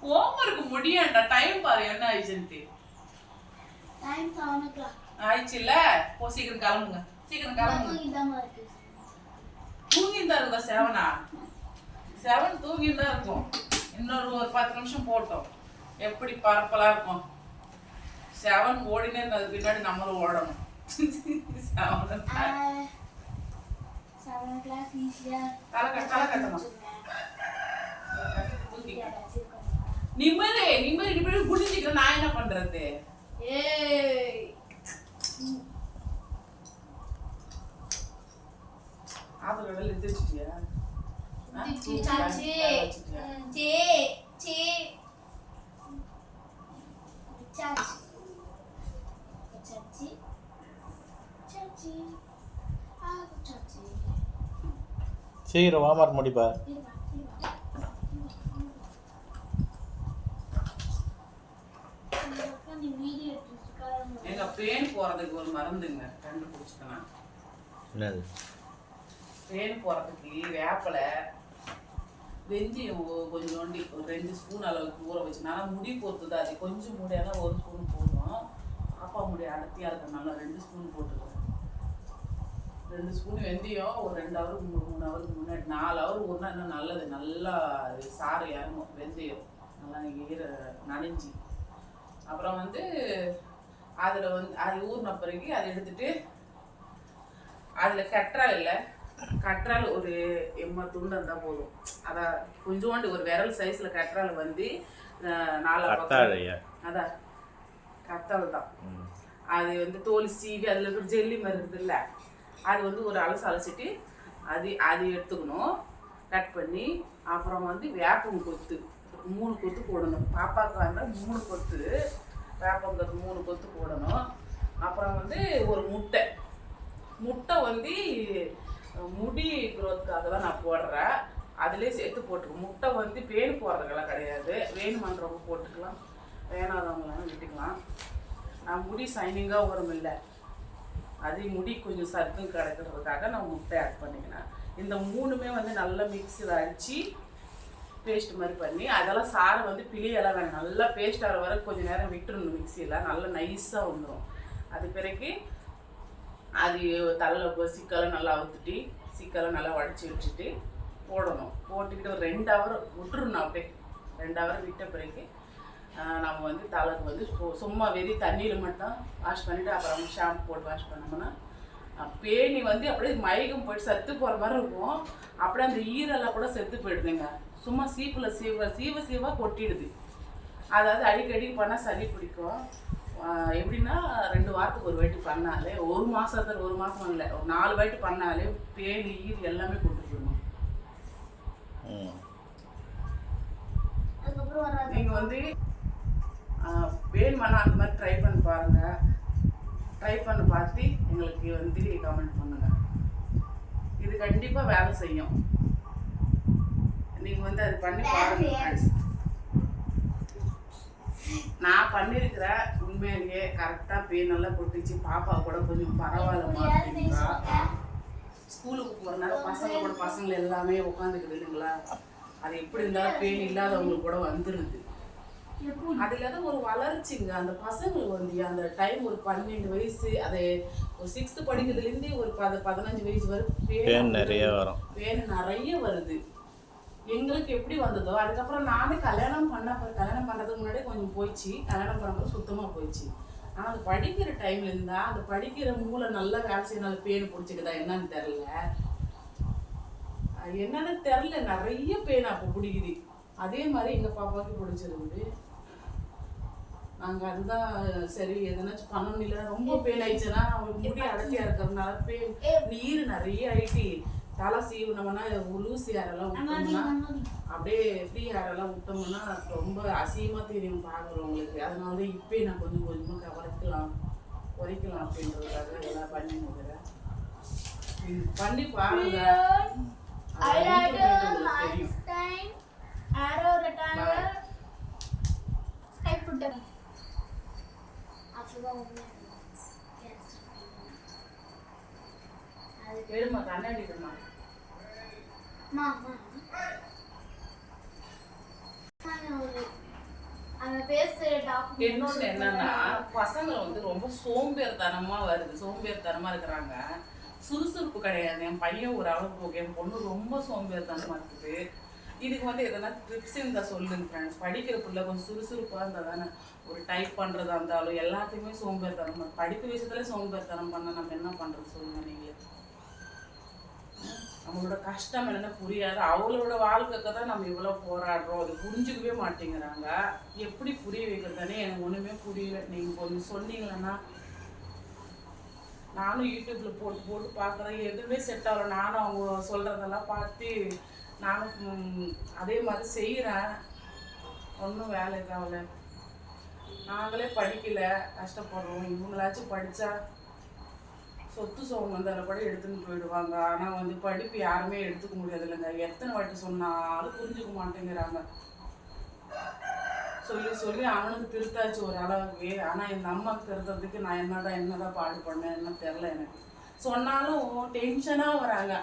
Homework முடியண்டா time பாரு என்ன ஆயிடுச்சுன்ட்டு time 7 o'clock ஆயிடுச்சுல்ல போ சீக்கிரம் கிளம்புங்க சீக்கிரம் கிளம்புங்க தூங்கிட்டு தான் இருக்குதா செவனா 7 தூங்கிட்டு தான் இருக்கும் இன்னொரு ஒரு 10 நிமிஷம் போட்டோம் எப்படி பரப்பலா இருக்கும் 7 ஓடினே இருக்கிறது பின்னாடி நம்மளும் ஓடணும் 7 o'clock ஈஸியா தலை கட்டணும் நிம்மதி இப்படி குடிச்சிக்கிற நான் என்ன பண்றது ஆப்பிள் கடல் எந்திரிச்சிட்டியா சீக்கிரம் வாமார் முடிப்பா எங்க பேன் போறதுக்கு ஒரு மருந்துங்க கண்டுபிடிச்சிட்டேன் என்னது பேன் போறதுக்கு வேப்பலை வெந்தயம் கொஞ்சோண்டி ஒரு 2 ஸ்பூன் அளவுக்கு ஊற வச்சுனா முடி பொறுத்துது அது கொஞ்சம் முடியாத 1 ஸ்பூன் போடணும் பாப்பா முடி அடர்த்தியா இருக்கிறதுனால 2 ஸ்பூன் போட்டுக்கிறேன் 2 ஸ்பூன் வெந்தயம் ஒரு 2 ஹவர் 3 ஹவருக்கு முன்னாடி 4 ஹவர் ஊறினா இன்னும் நல்லது நல்லா சாறு இறங்கும் வெந்தயம் நல்லா ஈர நனைஞ்சி அப்புறம் வந்து அதில் வந்து அது ஊறின பிறகு அதை எடுத்துட்டு அதில் கற்றால் இல்லை கற்றால் ஒரு 80 துண்டு இருந்தால் போதும் அதான் கொஞ்சோண்டு ஒரு விரல் சைஸில் கற்றால் வந்து 4 அதான் கற்றால் தான் அது வந்து தோல் சீவி அதில் இருக்கிற ஜெல்லி மாதிரி இருக்குதுல்ல அது வந்து ஒரு அலசிட்டு அது எடுத்துக்கணும் கட் பண்ணி அப்புறம் வந்து வேப்பம் கொத்து 3 கொத்து போடணும் பாப்பாவுக்கு வந்து 3 கொத்து வேப்பங்கிறது 3 கொத்து போடணும் அப்புறம் வந்து ஒரு முட்டை வந்து முடி க்ரோத்துக்காக தான் நான் போடுறேன் அதுலேயே சேர்த்து போட்டுருக்கோம் முட்டை வந்து பேன் போடுறதுக்கெல்லாம் கிடையாது வேணுமன்றவங்க போட்டுக்கலாம் வேணாதவங்களாம் விட்டுக்கலாம் நான் முடி சைனிங்காக வரும் இல்லை அது முடி கொஞ்சம் சத்தும் கிடைக்கிறதுக்காக நான் முட்டை ஆட் பண்ணிக்கினேன் இந்த 3மே வந்து நல்லா மிக்ஸில் அடித்து பேஸ்ட் மாதிரி பண்ணி அதெல்லாம் சாரை வந்து பிளியெல்லாம் வேணும் நல்லா பேஸ்ட் ஆகிற வரை கொஞ்சம் நேரம் விட்டுருணும் மிக்சியில் நல்லா நைஸாக வந்துடும் அது பிறகு அது தலையில் சிக்கெல்லாம் நல்லா அவுத்துட்டு சிக்கெல்லாம் நல்லா உடச்சி வச்சுட்டு போடணும் போட்டுக்கிட்டு ஒரு 2 ஹவர் விட்டுருணும் அப்படியே 2 ஹவர் விட்ட பிறகு நம்ம வந்து தலைக்கு வந்து சும்மா வெறி தண்ணியில் மட்டும் வாஷ் பண்ணிவிட்டு அப்புறம் ஷாம்பு போட்டு வாஷ் பண்ணோம்னா பேணி வந்து அப்படியே மயக்கம் போயிட்டு செத்து போகிற மாதிரி இருக்கும் அப்படியே அந்த ஈரெல்லாம் கூட செத்து போயிடுதுங்க சும்மா சீப்பில் சீவ கொட்டிடுது அதாவது அடிக்கடி பண்ணால் சளி பிடிக்கும் எப்படின்னா 2 வாரத்துக்கு ஒரு வாட்டி பண்ணாலே 1 மாதத்துக்கு 1 மாதம் இல்லை ஒரு 4 வாட்டி பண்ணாலே பேன் ஈர் எல்லாமே கொண்டு போயிடணும் நீங்கள் வந்து வேணுமானா அந்த மாதிரி ட்ரை பண்ணி பாருங்கள் ட்ரை பண்ணி பார்த்து எங்களுக்கு வந்து கமெண்ட் பண்ணுங்கள் இது கண்டிப்பாக வேலை செய்யும் நீங்கள் வந்து அது பண்ணி பாருங்கள் நான் பண்ணியிருக்கிறேன் உண்மையிலேயே கரெக்டாக பேன் நல்லா கொட்டுச்சு பாப்பா கூட கொஞ்சம் பரவாயில்ல மாட்டேங்கிறா ஸ்கூலுக்கு போகிறனால பசங்க எல்லாமே உட்காந்துக்குது இல்லைங்களா அது எப்படி இருந்தாலும் பேன் இல்லாதவங்களுக்கு கூட வந்துடுது அது இல்லாத ஒரு வளர்ச்சிங்க அந்த பசங்களுக்கு வந்து அந்த டைம் ஒரு 12 வயசு அதை ஒரு 6th படிக்கிறதுலேருந்தே ஒரு 15 வயசு வரை பேன் நிறைய வருது எங்களுக்கு எப்படி வந்ததோ அதுக்கப்புறம் நானே கல்யாணம் பண்ணுறதுக்கு முன்னாடியே கொஞ்சம் போயிடுச்சு கல்யாணம் பண்ணும்போது சுத்தமாக போயிடுச்சு ஆனால் அது படிக்கிற டைம்ல இருந்தா அந்த படிக்கிற மூளை நல்லா வேலை செய்யனால பேன் பிடிச்சிக்குதா என்னன்னு தெரில நிறைய பேன் அப்போ பிடிக்குது அதே மாதிரி எங்கள் பாப்பாவுக்கு பிடிச்சிருக்குது நாங்கள் அதுதான் சரி எதனாச்சும் பண்ணணும் இல்லை ரொம்ப பெயின் ஆயிடுச்சுன்னா அவங்களுக்கு முடி அடர்த்தியாக இருக்கிறதுனால நீர் நிறைய ஆயிட்டு தலை சீவுனோம்னா லூசி ஹேரெல்லாம் விட்டோம்னா அப்படியே ஃப்ரீ ஹேரெல்லாம் விட்டோம்னா ரொம்ப அசிங்கமாக தெரியும் பார்க்குறவங்களுக்கு அதனால தான் இப்போயே நான் கொஞ்சம் கொஞ்சமாக குறைக்கலாம் அப்படின்றதுக்காக எல்லாம் பண்ணிக்கிறேன் பண்ணி பாருங்க எடுமா கண்ணாடி மாமா பேசுற டாக்டர் இன்னொன்று என்னன்னா பசங்க வந்து ரொம்ப சோம்பேறித்தனமா வருது, சோம்பேறித்தனமா இருக்கிறாங்க. சுறுசுறுப்பு கிடையாது. என் பையன் ஒரு அளவுக்கு ஓகே, என் பொண்ணு ரொம்ப சோம்பேறித்தனமா இருக்குது. இதுக்கு வந்து எதனா ட்ரிப்ஸ் இருந்தால் சொல்லுங்க ஃப்ரெண்ட்ஸ். படிக்கிற பிள்ளை கொஞ்சம் சுறுசுறுப்பாக இருந்தால் தானே, ஒரு டைப் பண்ணுறதா இருந்தாலும் எல்லாத்தையுமே சோம்பேறித்தனம். படிப்பு விஷயத்துல சோம்பேறித்தனம் பண்ண நம்ம என்ன பண்ணுறது சொல்லுங்க நீங்களே. நம்மளோட கஷ்டம் என்னென்ன புரியாது. அவங்களோட வாழ்க்கைக்கு தான் நம்ம இவ்வளோ போராடுறோம். அது புரிஞ்சுக்கவே மாட்டேங்கிறாங்க. எப்படி புரிய வைக்கிறதானே எனக்கு ஒன்றுமே புரியல. நீங்கள் கொஞ்சம் சொன்னீங்களன்னா. நானும் யூடியூப்பில் போட்டு போட்டு பார்க்குறேன், எதுவுமே செட் ஆகல. நானும் அவங்க சொல்கிறதெல்லாம் பார்த்து நானும் அதே மாதிரி செய்கிறேன். ஒன்றும் வேலைக்கு ஆகல. நாங்களே படிக்கலை, கஷ்டப்படுறோம். இவங்களாச்சும் படித்தா சொத்து சோகம் வந்து அதில் கூட எடுத்துன்னு போயிடுவாங்க. ஆனால் வந்து படிப்பு யாருமே எடுத்துக்க முடியாது இல்லைங்க. எத்தனை வாட்டி சொன்னாலும் புரிஞ்சுக்க மாட்டேங்கிறாங்க. சொல்லி சொல்லி அவனுக்கு திருத்தாச்சு ஒரு அளவுக்கு. ஆனால் இந்த அம்மாவுக்கு திருத்தறதுக்கு நான் என்னதான் பாடுபண்ணேன் என்ன தெரில எனக்கு. சொன்னாலும் டென்ஷனாக வராங்க.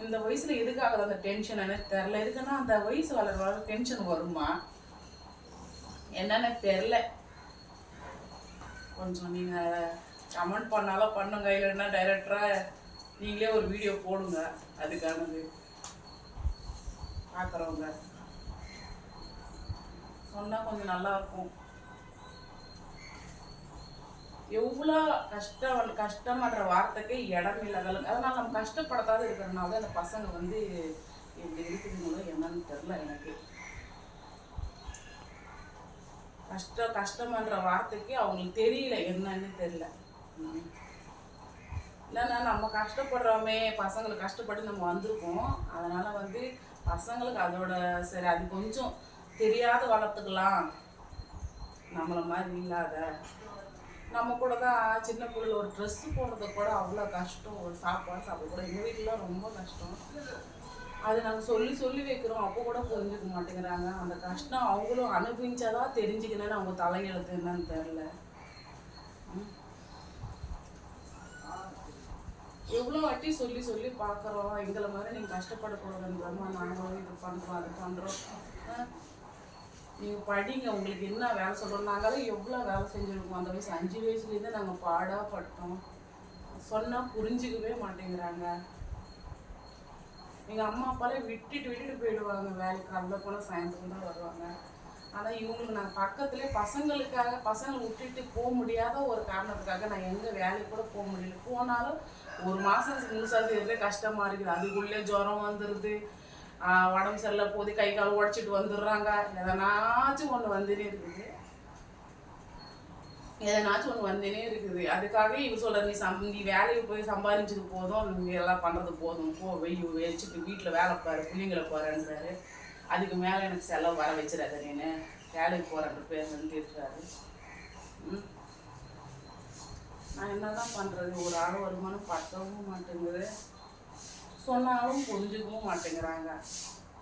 இந்த வயசில் எதுக்காக அந்த டென்ஷன் எனக்கு தெரில. எதுக்குன்னா அந்த வயசு வளர டென்ஷன் வருமா என்னன்னு தெரில. கொஞ்சம் நீங்கள் கமெண்ட் பண்ணாலும் பண்ணுங்க, இல்லைன்னா டைரக்டராக நீங்களே ஒரு வீடியோ போடுங்க. அதுக்கானது பார்க்குறவங்க சொன்னால் கொஞ்சம் நல்லாயிருக்கும். எவ்வளோ கஷ்டம்ன்ற வார்த்தைக்கு இடம் இல்லாத, அதனால் நம்ம கஷ்டப்படாத இருக்கிறதுனால தான் அந்த பசங்க வந்து இப்படி இருக்குதுங்களோ என்னன்னு தெரில எனக்கு. கஷ்டம்ன்ற வார்த்தைக்கு அவங்களுக்கு தெரியல, என்னன்னு தெரியல. இல்லைன்னா நம்ம கஷ்டப்படுறோமே, பசங்களுக்கு கஷ்டப்பட்டு நம்ம வந்திருக்கோம். அதனால் வந்து பசங்களுக்கு அதோட சரி அது கொஞ்சம் தெரியாத வளர்த்துக்கலாம். நம்மளை மாதிரி இல்லாத நம்ம கூட தான் சின்ன பிள்ளைல ஒரு ட்ரெஸ்ஸு போடுறது கூட அவ்வளோ கஷ்டம். ஒரு சாப்பாடு சாப்பிட கூட எங்கள் வீட்டிலாம் ரொம்ப கஷ்டம். அது நாங்கள் சொல்லி சொல்லி வைக்கிறோம், அப்போ கூட புரிஞ்சுக்க மாட்டேங்கிறாங்க. அந்த கஷ்டம் அவங்களும் அனுபவிச்சாதான் தெரிஞ்சுக்கணுன்னு அவங்க தலையெழுத்து என்னன்னு தெரில. எவ்வளோ வாட்டி சொல்லி சொல்லி பார்க்குறோம், எங்களை மாதிரி நீங்கள் கஷ்டப்படக்கூடாதுன்றமா நாங்களும் இது பண்ணுறோம் அது பண்ணுறோம். நீங்கள் படிங்க, உங்களுக்கு என்ன வேலை சொல்கிறோம். நாங்களும் எவ்வளோ வேலை செஞ்சுருக்கோம். அந்த வயசு 5 வயசுலேருந்து நாங்கள் பாடாப்பட்டோம். சொன்னால் புரிஞ்சிக்கவே மாட்டேங்கிறாங்க. எங்கள் அம்மா அப்பாலே விட்டுட்டு போயிடுவாங்க வேலைக்கு. காலையில் போனால் சாயந்தரம் தான் வருவாங்க. ஆனால் இவங்களுக்கு நாங்கள் பக்கத்துலேயே பசங்களை விட்டுட்டு போக முடியாத ஒரு காரணத்துக்காக நான் எங்கே வேலைக்கு கூட போக முடியல. போனாலும் ஒரு மாதம் முழுசாக இருக்கிறதே கஷ்டமாக இருக்குது. அதுக்குள்ளே ஜுரம் வந்துடுது, உடம்பு சரியில்லை போது, கை கால் உடச்சிட்டு வந்துடுறாங்க. எதனாச்சும் ஒன்று வந்துனே இருக்குது. அதுக்காக இவங்க சொல்கிற நீ வேலைக்கு போய் சம்பாதிச்சது போதும், நீங்கள் எல்லாம் பண்ணுறது போதும், வச்சுட்டு வீட்டில் வேலை பாரு, பிள்ளைங்களை பாருன்றாரு. அதுக்கு மேலே எனக்கு செலவு வர வச்சிடாத, நீ வேலைக்கு போகிறன்ற பேர் வந்து இருக்கிறாரு. நான் என்ன தான் பண்ணுறது? ஒரு ஆள் வருமானம் பத்தவும் மாட்டேங்குது. சொன்னாலும் புரிஞ்சுக்கவும் மாட்டேங்கிறாங்க.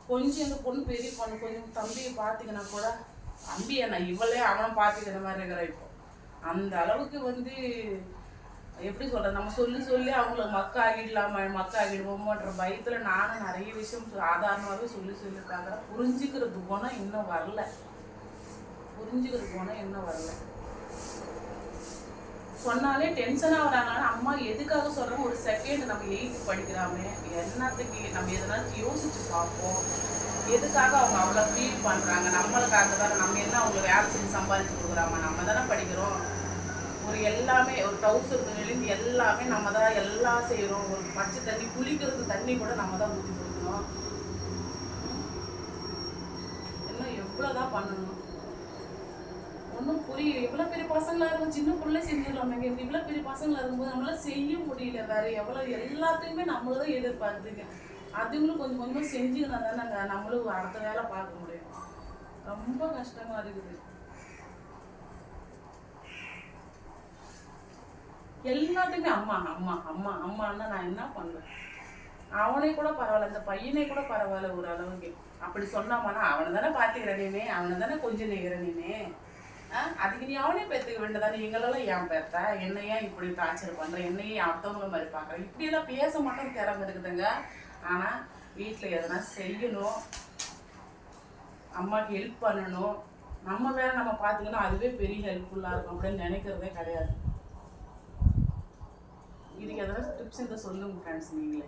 கொஞ்சம் இந்த பொண்ணு பெரிய பொண்ணு கொஞ்சம் தம்பியை பார்த்தீங்கன்னா கூட, தம்பியை நான் இவளே அவனை பார்த்துக்கிற மாதிரி இருக்கிறேன். இப்போ அந்த அளவுக்கு வந்து எப்படி சொல்கிறது, நம்ம சொல்லி சொல்லி அவங்கள மக்க ஆகிடுவோமோன்ற பயத்தில் நானும் நிறைய விஷயம் சாதாரணமாகவே சொல்லி பார்க்குறேன். புரிஞ்சுக்கிறது குணம் இன்னும் வரல. சொன்னாலே டென்ஷனாக வராங்க. அம்மா எதுக்காக சொல்கிறோம், ஒரு செகண்ட் நம்ம 8th படிக்கிறாமே, என்னத்துக்கு நம்ம எதனாச்சும் யோசிச்சு பார்ப்போம். எதுக்காக அவங்க அவ்வளோ ஃபீல் பண்ணுறாங்க? நம்மளுக்காக தானே. நம்ம என்ன அவங்க வேலை செஞ்சு சம்பாதிச்சு கொடுக்குறாங்க? நம்ம தானே படிக்கிறோம். ஒரு எல்லாமே ஒரு டவுசர்லேருந்து எல்லாமே நம்ம தான் எல்லாம் செய்கிறோம். ஒரு பச்சை தண்ணி குளிக்கிறதுக்கு தண்ணி கூட நம்ம தான் ஊற்றி கொடுக்கணும். இன்னும் எவ்வளோ தான் பண்ணணும் ஒன்றும் புரியல. இவ்வளோ பெரிய பசங்களாக இருக்கும், சின்ன பிள்ளை செஞ்சிடலாமே. இவ்வளோ பெரிய பசங்களாக இருக்கும்போது நம்மளால செய்ய முடியல. வேறு எல்லாத்தையுமே நம்மள தான் எதிர்பார்க்குதுங்க. அதுங்களும் கொஞ்சம் கொஞ்சம் செஞ்சுக்கினா தானே நம்மளும் அடுத்த வேலை பார்க்க முடியும். ரொம்ப கஷ்டமாக இருக்குது. எல்லாத்துக்குமே அம்மா அம்மா அம்மா அம்மான்னா நான் என்ன பண்ணுவேன்? அவனே கூட பரவாயில்ல, இந்த பையனே கூட பரவாயில்ல ஒரு அளவுக்கு. அப்படி சொன்னாமானா அவனை தானே பார்த்துக்கிற நீனே, அவனை தானே கொஞ்சம் நெய்கிற நீனே. அதுக்கு நீ அவனே பெற்றுக்க வேண்டியதானே. எங்களெல்லாம் ஏன் பெற்ற, என்ன ஏன் இப்படி டார்ச்சர் பண்ணுற, என்னையே அடுத்தவங்கள மாதிரி பார்க்குற, இப்படியெல்லாம் பேச மாட்டோம் திறமை இருக்குதுங்க. ஆனால் வீட்டில் எதனா செய்யணும், அம்மாவுக்கு ஹெல்ப் பண்ணணும். நம்ம வேலை நம்ம பார்த்துக்கணும், அதுவே பெரிய ஹெல்ப்ஃபுல்லாக இருக்கும் அப்படின்னு நினைக்கிறதே கிடையாது. இதுக்கு எதனா டிப்ஸ் இருந்தால் சொல்லுங்க ஃப்ரெண்ட்ஸ் நீங்களே.